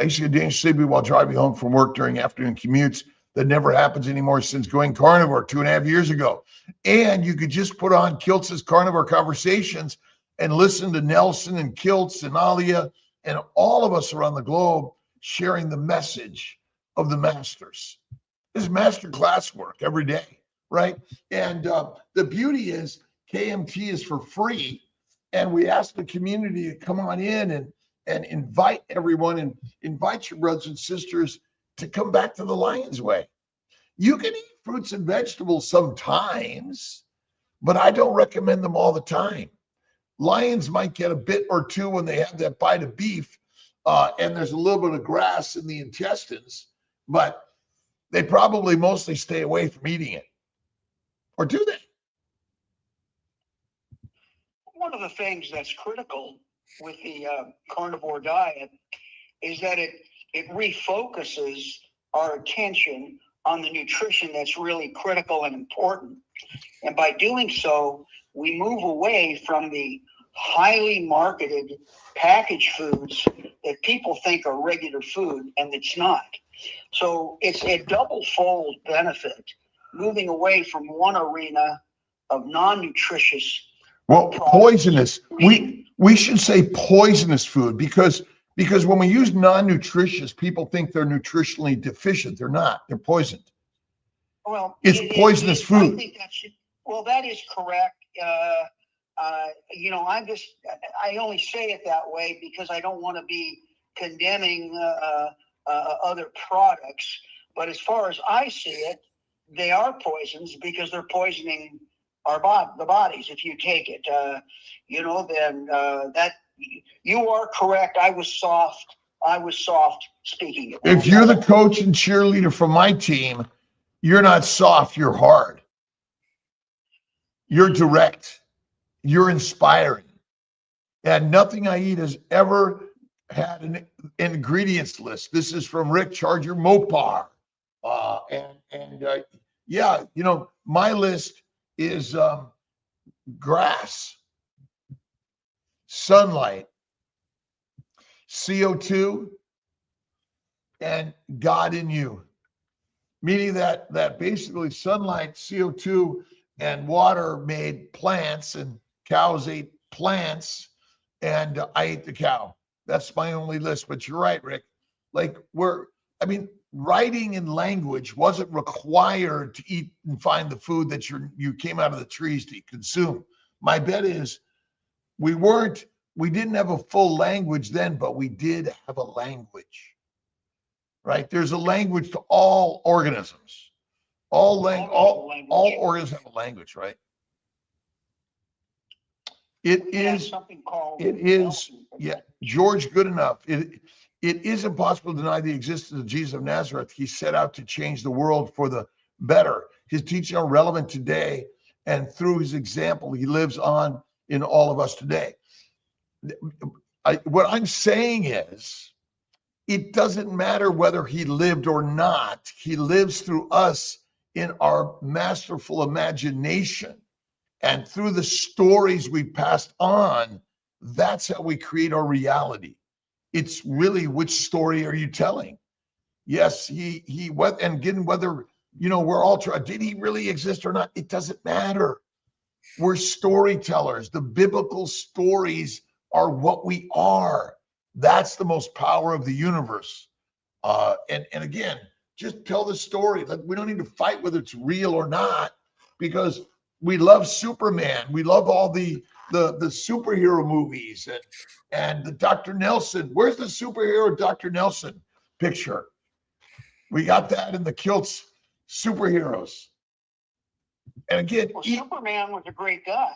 used to get dangerously sleepy while driving home from work during afternoon commutes. That never happens anymore since going carnivore 2.5 years ago. And you could just put on Kiltz's Carnivore Conversations and listen to Nelson and Kiltz and Alia and all of us around the globe sharing the message of the masters. This is master class work every day, right? And the beauty is KMT is for free. And we ask the community to come on in and invite everyone and invite your brothers and sisters to come back to the Lion's Way. You can eat fruits and vegetables sometimes, but I don't recommend them all the time. Lions might get a bit or two when they have that bite of beef, and there's a little bit of grass in the intestines, but they probably mostly stay away from eating it. Or do they? One of the things that's critical with the carnivore diet is that it refocuses our attention on the nutrition that's really critical and important. And by doing so, we move away from the highly marketed packaged foods that people think are regular food, and it's not. So it's a double-fold benefit, moving away from one arena of non-nutritious. Well, poisonous. We should say poisonous food because when we use non-nutritious, people think they're nutritionally deficient. They're not. They're poisoned. Well, it's poisonous food. I think that is correct. I only say it that way because I don't want to be condemning other products. But as far as I see it, they are poisons because they're poisoning the bodies. If you take it, then that you are correct. I was soft speaking it. If you're the coach and cheerleader for my team, you're not soft, you're hard. You're direct. You're inspiring. And nothing I eat has ever had an ingredients list. This is from Rick Charger Mopar. My list is grass, sunlight, CO2, and God in you. meaning that basically sunlight, CO2, and water made plants, and cows ate plants, and I ate the cow. That's my only list. But you're right, Rick. Like writing and language wasn't required to eat and find the food that you came out of the trees to consume. My bet is we didn't have a full language then, but we did have a language, right? There's a language to all organisms. All organisms have a language, right? It is, George Goodenough. It is impossible to deny the existence of Jesus of Nazareth. He set out to change the world for the better. His teachings are relevant today, and through his example, he lives on in all of us today. What I'm saying is, it doesn't matter whether he lived or not. He lives through us in our masterful imagination. And through the stories we passed on, that's how we create our reality. It's really, which story are you telling? Yes, he went, and again, whether, we're all trying, did he really exist or not? It doesn't matter. We're storytellers. The biblical stories are what we are. That's the most power of the universe. And again, just tell the story. Like, we don't need to fight whether it's real or not, because we love Superman. We love all the superhero movies and the DoctorNelson. Where's the superhero DoctorNelson picture? We got that in the Kiltz superheroes. And again, Superman was a great guy.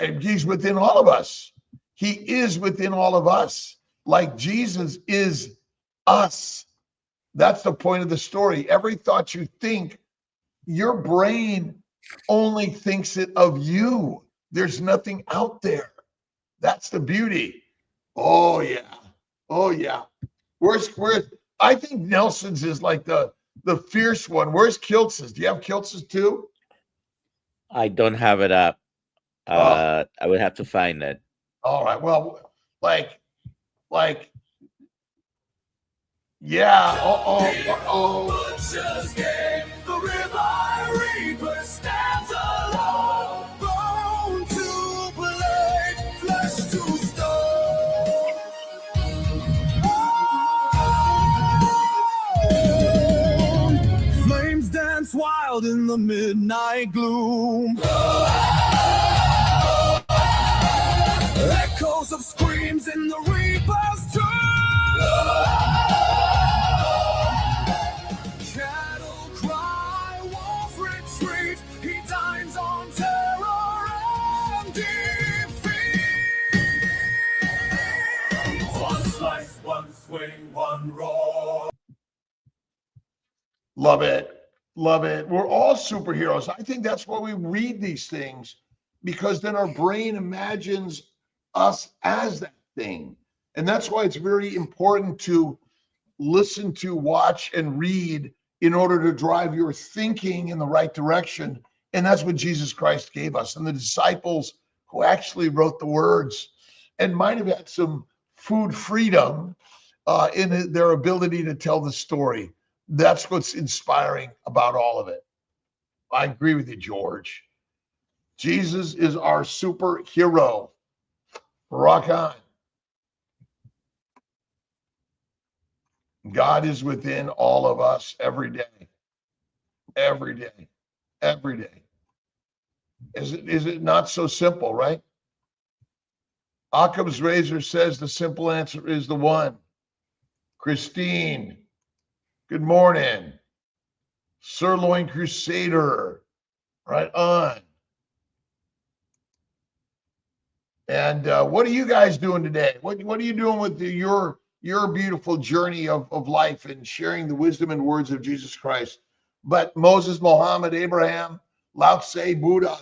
And he's within all of us. He is within all of us, like Jesus is us. That's the point of the story. Every thought you think, your brain only thinks it of you. There's nothing out there. That's the beauty. Oh yeah. Where's I think Nelson's is like the fierce one. Where's Kiltz's? Do you have Kiltz's too? I don't have it up. I would have to find it. All right. Well, yeah. Butcher's game, the ribeye reaper stands alone. Bone to blade, flesh to stone. Flames dance wild in the midnight gloom. Echoes of screams in the reaper's tomb. Cattle cry, wolves retreat. He dines on terror and defeat. One slice, one swing, one roar. Love it. We're all superheroes. I think that's why we read these things, because then our brain imagines us as that thing. And that's why it's very important to listen to, watch, and read in order to drive your thinking in the right direction. And that's what Jesus Christ gave us. And the disciples who actually wrote the words and might have had some food freedom in their ability to tell the story. That's what's inspiring about all of it. I agree with you, George. Jesus is our superhero. Rock on. God is within all of us every day. Every day. Every day. Is it not so simple, right? Occam's razor says the simple answer is the one. Christine, good morning. Sirloin Crusader, right on. And what are you guys doing today? What are you doing with your beautiful journey of life and sharing the wisdom and words of Jesus Christ? But Moses, Muhammad, Abraham, Lao Tse, Buddha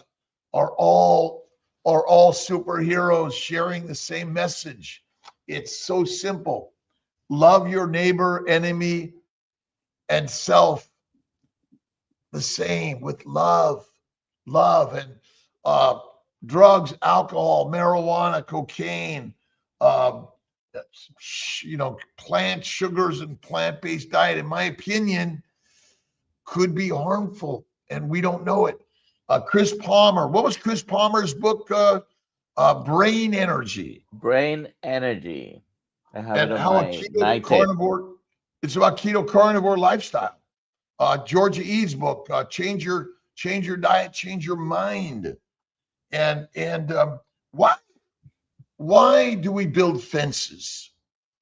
are all superheroes sharing the same message. It's so simple. Love your neighbor, enemy, and self the same with love. And drugs, alcohol, marijuana, cocaine, plant sugars and plant-based diet, in my opinion, could be harmful, and we don't know it. Chris Palmer, what was Chris Palmer's book? Brain Energy. Brain Energy. I have And it on how a my keto night table. carnivore, it's about keto carnivore lifestyle. Georgia E's book, change your diet, change your mind. And why do we build fences?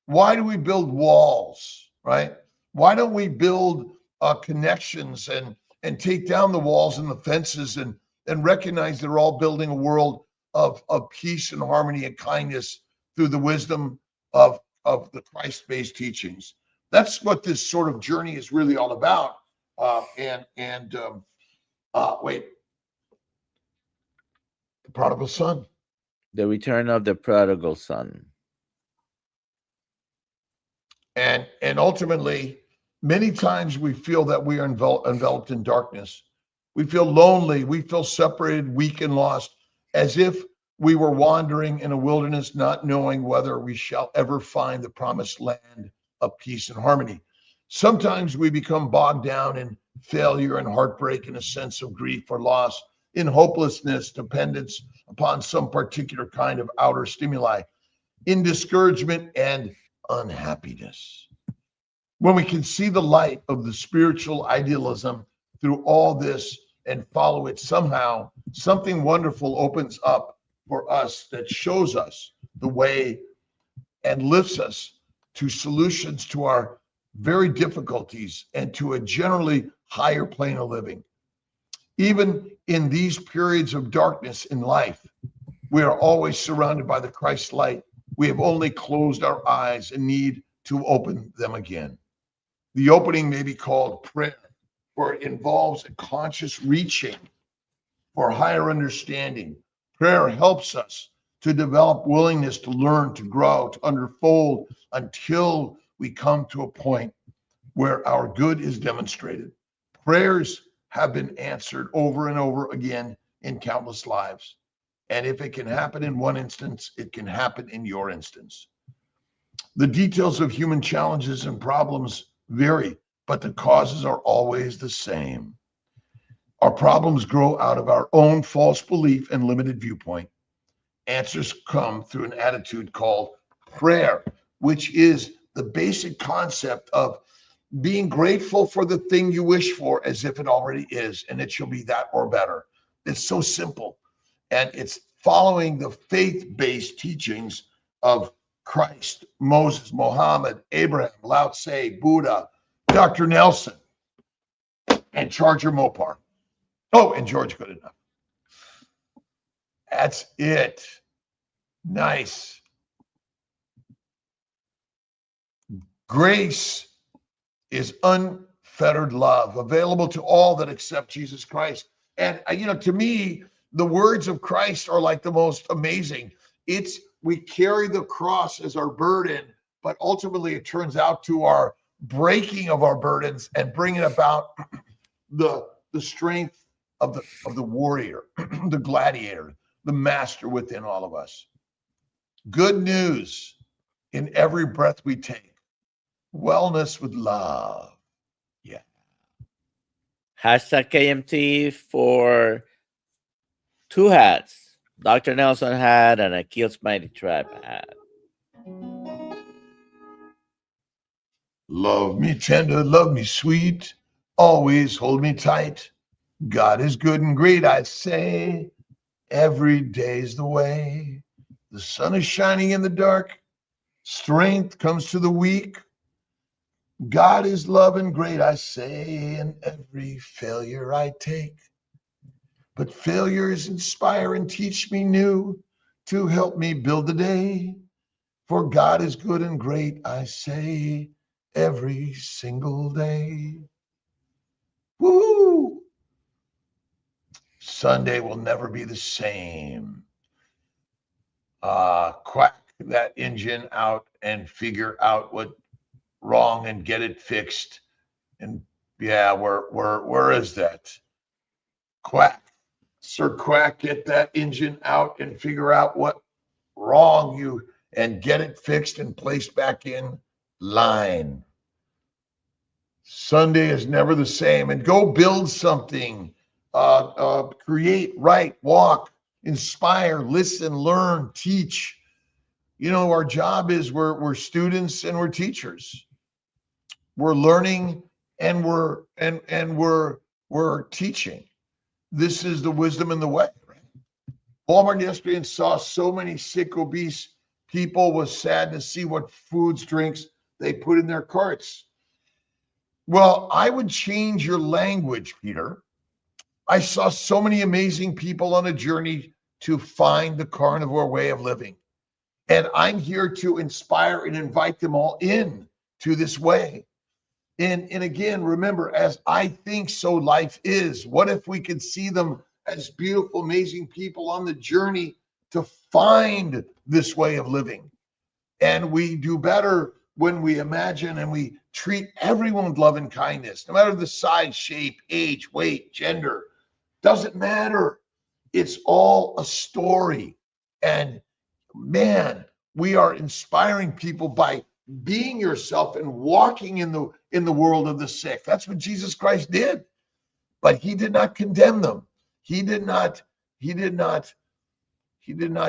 Why do we build walls, right? Why don't we build connections and take down the walls and the fences and recognize they're all building a world of peace and harmony and kindness through the wisdom of the Christ-based teachings? That's what this sort of journey is really all about. Wait, the prodigal son. The return of the prodigal son. And ultimately, many times we feel that we are enveloped in darkness. We feel lonely. We feel separated, weak, and lost, as if we were wandering in a wilderness, not knowing whether we shall ever find the promised land of peace and harmony. Sometimes we become bogged down in failure and heartbreak, in a sense of grief or loss, in hopelessness, dependence upon some particular kind of outer stimuli, in discouragement and unhappiness. When we can see the light of the spiritual idealism through all this and follow it, somehow something wonderful opens up for us that shows us the way and lifts us to solutions to our very difficulties and to a generally higher plane of living. Even in these periods of darkness in life, we are always surrounded by the Christ light. We have only closed our eyes and need to open them again. The opening may be called prayer, for it involves a conscious reaching for higher understanding. Prayer helps us to develop willingness to learn, to grow, to unfold until we come to a point where our good is demonstrated. Prayers have been answered over and over again in countless lives. And if it can happen in one instance, it can happen in your instance. The details of human challenges and problems vary, but the causes are always the same. Our problems grow out of our own false belief and limited viewpoint. Answers come through an attitude called prayer, which is the basic concept of being grateful for the thing you wish for as if it already is, and it shall be that or better. It's so simple. And it's following the faith-based teachings of Christ, Moses, Muhammad, Abraham, Lao Tse, Buddha, DoctorNelson, and Charger Mopar. Oh, and George Goodenough. That's it. Nice. Grace is unfettered love, available to all that accept Jesus Christ. And, to me, the words of Christ are like the most amazing. We carry the cross as our burden, but ultimately it turns out to our breaking of our burdens and bringing about the strength of the warrior, the gladiator, the master within all of us. Good news in every breath we take. Wellness with love. Yeah. Hashtag KMT for 2 hats. Dr. Nelson hat and a Kiltz Mighty Tribe hat. Love me tender, love me sweet, always hold me tight. God is good and great, I say. Every day's the way. The sun is shining in the dark. Strength comes to the weak. God is love and great, I say, and every failure I take. But failures inspire and teach me new to help me build the day. For God is good and great, I say, every single day. Woo! Sunday will never be the same. Quack that engine out and figure out what's wrong and get it fixed. And yeah, where is that? Quack. Sir Quack, get that engine out and figure out what wrong you and get it fixed and placed back in line. Sunday is never the same. And go build something, create, write, walk, inspire, listen, learn, teach. Our job is we're students and we're teachers. We're learning and we're teaching. This is the wisdom and the way. Right? Walmart yesterday and saw so many sick, obese people. Was sad to see what foods, drinks they put in their carts. Well, I would change your language, Peter. I saw so many amazing people on a journey to find the carnivore way of living. And I'm here to inspire and invite them all in to this way. And again, remember, as I think, so life is. What if we could see them as beautiful, amazing people on the journey to find this way of living? And we do better when we imagine and we treat everyone with love and kindness, no matter the size, shape, age, weight, gender. Doesn't matter. It's all a story. And man, we are inspiring people by being yourself and walking in the world of the sick. That's what Jesus Christ did. But he did not condemn them. He did not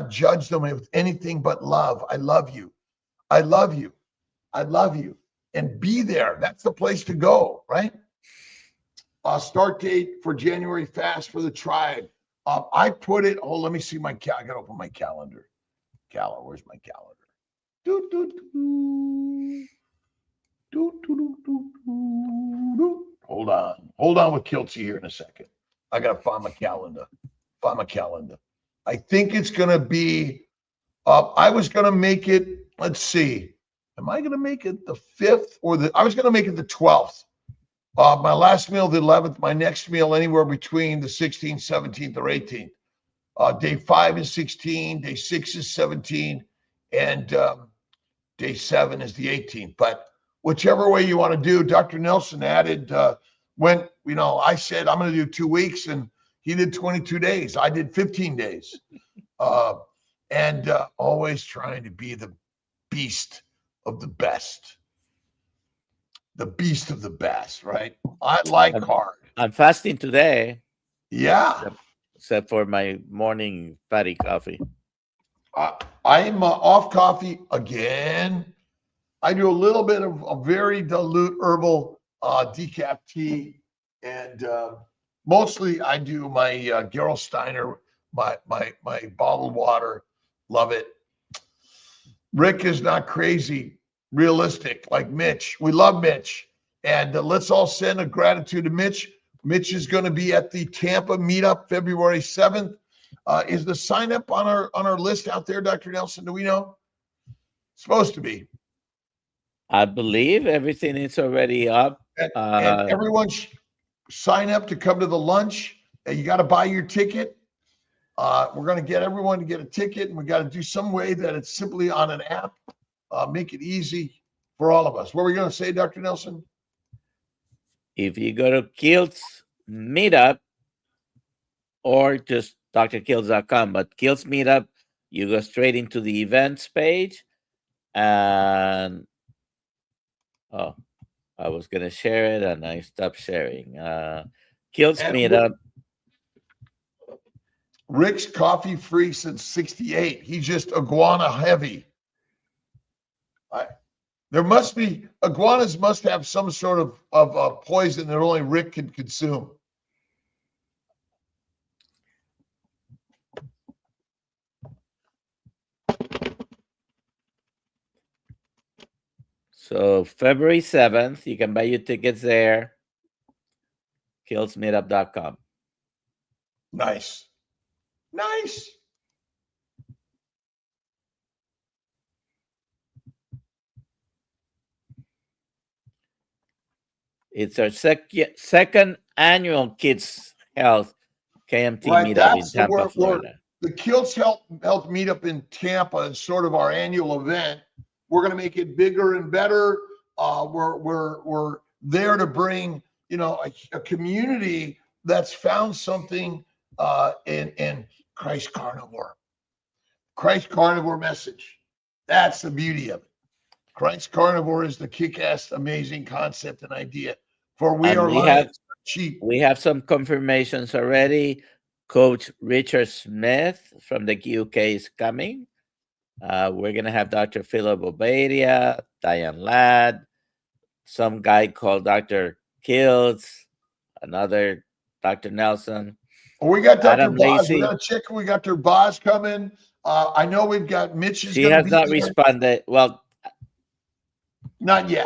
judge them with anything but love. I love you. I love you. I love you. And be there. That's the place to go, right? Start date for January fast for the tribe. I put it, let me see I got to open my calendar. Where's my calendar? Hold on with Kiltz here in a second. I got to find my calendar. I think it's going to be, I was going to make it, let's see. Am I going to make it the 5th I was going to make it the 12th. My last meal, the 11th, my next meal, anywhere between the 16th, 17th, or 18th. Day 5 is 16, day 6 is 17, and day 7 is the 18th. But whichever way you want to do, Dr. Nelson added, I said, I'm going to do 2 weeks, and he did 22 days. I did 15 days. And always trying to be the beast of the best. The beast of the best, right? I like hard. I'm fasting today. Yeah. Except for my morning fatty coffee. I'm off coffee again. I do a little bit of a very dilute herbal decaf tea, and mostly I do my Gerolsteiner, my bottled water. Love it. Rick is not crazy, realistic like Mitch. We love Mitch, and let's all send a gratitude to Mitch. Mitch is going to be at the Tampa Meetup February 7th. Is the sign up on our list out there, Dr. Nelson? Do we know? It's supposed to be. I believe everything is already up. And everyone sign up to come to the lunch. You got to buy your ticket. We're going to get everyone to get a ticket, and we got to do some way that it's simply on an app. Make it easy for all of us. What were we going to say, Dr. Nelson? If you go to Kiltz Meetup or just DoctorKiltz.com, but Kiltz Meetup, you go straight into the events page. And I was going to share it and I stopped sharing. Kiltz Meetup. Rick's coffee free since 68. He's just iguana heavy. Iguanas must have some sort of poison that only Rick can consume. So February 7th, you can buy your tickets there. KiltzMeetup.com. Nice. It's our second annual Kids Health KMT Meetup in Tampa, Florida. The Kiltz Health Meetup in Tampa is sort of our annual event. We're going to make it bigger and better. We're there to bring a community that's found something in Christ Carnivore. Christ Carnivore message. That's the beauty of it. Christ Carnivore is the kick-ass, amazing concept and idea For we And are lions, sheep. we have some confirmations already. Coach Richard Smith from the UK is coming. We're going to have Dr. Philip Obadia, Diane Ladd, some guy called Dr. Kiltz, another DoctorNelson. We got Dr. Adam Boz. We Lacey. got to check. We got Dr. Boz coming. I know we've got Mitch is She going to has be not there. responded. Well, Not yet.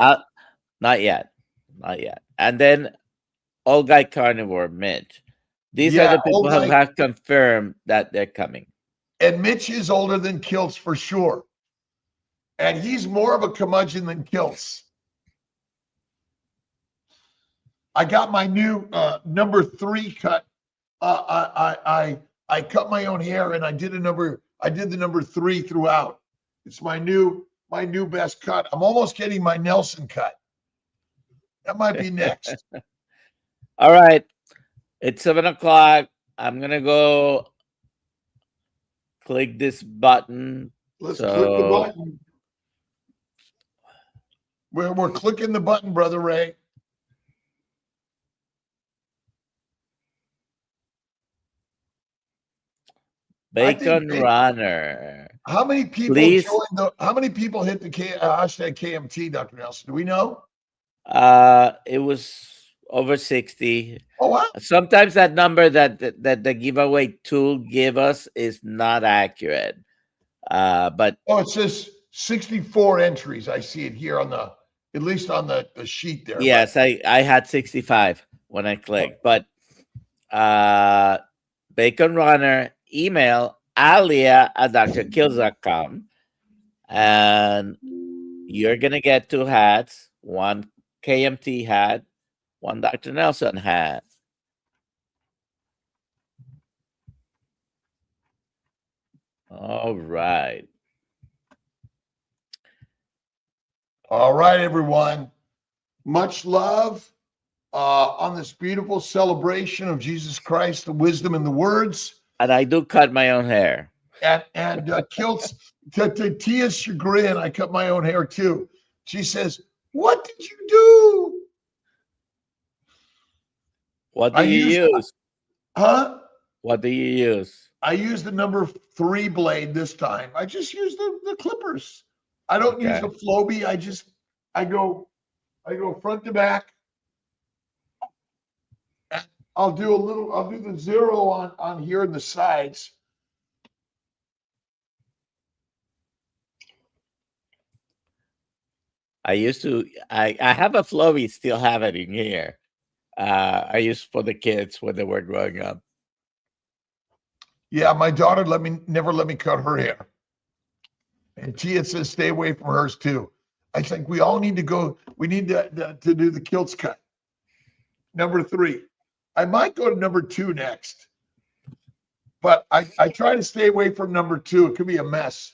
not yet. Not yet. And then All Guy Carnivore, Mitch. These are the people who have confirmed that they're coming. And Mitch is older than Kiltz for sure. And he's more of a curmudgeon than Kiltz. I got my new number 3 cut. I cut my own hair and I did the number 3 throughout. It's my new best cut. I'm almost getting my Nelson cut. That might be next. All right. It's 7:00. I'm gonna go click this button. Let's click the button. We're clicking the button, Brother Ray. Bacon Runner. How many people joined how many people hit the hashtag KMT, Dr. Nelson? Do we know? It was over 60. Oh wow. Sometimes that number that the giveaway tool give us is not accurate. But it says 64 entries. I see it here on at least on the sheet there. Yes, I had 65 when I clicked. But Bacon Runner, email alia@drkiltz.com, and you're gonna get 2 hats, 1 KMT hat, 1 Dr. Nelson hat. All right. All right, everyone. Much love on this beautiful celebration of Jesus Christ, the wisdom and the words. And I do cut my own hair. And Kiltz, to Tia's chagrin, I cut my own hair too. She says, "What did you do?" What do you use? Huh? What do you use? I use the number 3 blade this time. I just use the clippers. I don't use a Flowbee. I go front to back. I'll do the 0 on here in the sides. I have a Flowbee, still have it in here. I used for the kids when they were growing up. Yeah, my daughter never let me cut her hair. And Tia says stay away from hers too. I think we all need to go. We need to do the Kiltz cut. Number 3. I might go to number 2 next. But I try to stay away from number 2. It could be a mess.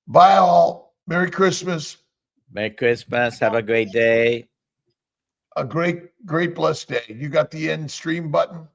Bye all. Merry Christmas. Merry Christmas. Have a great day. A great blessed day. You got the end stream button?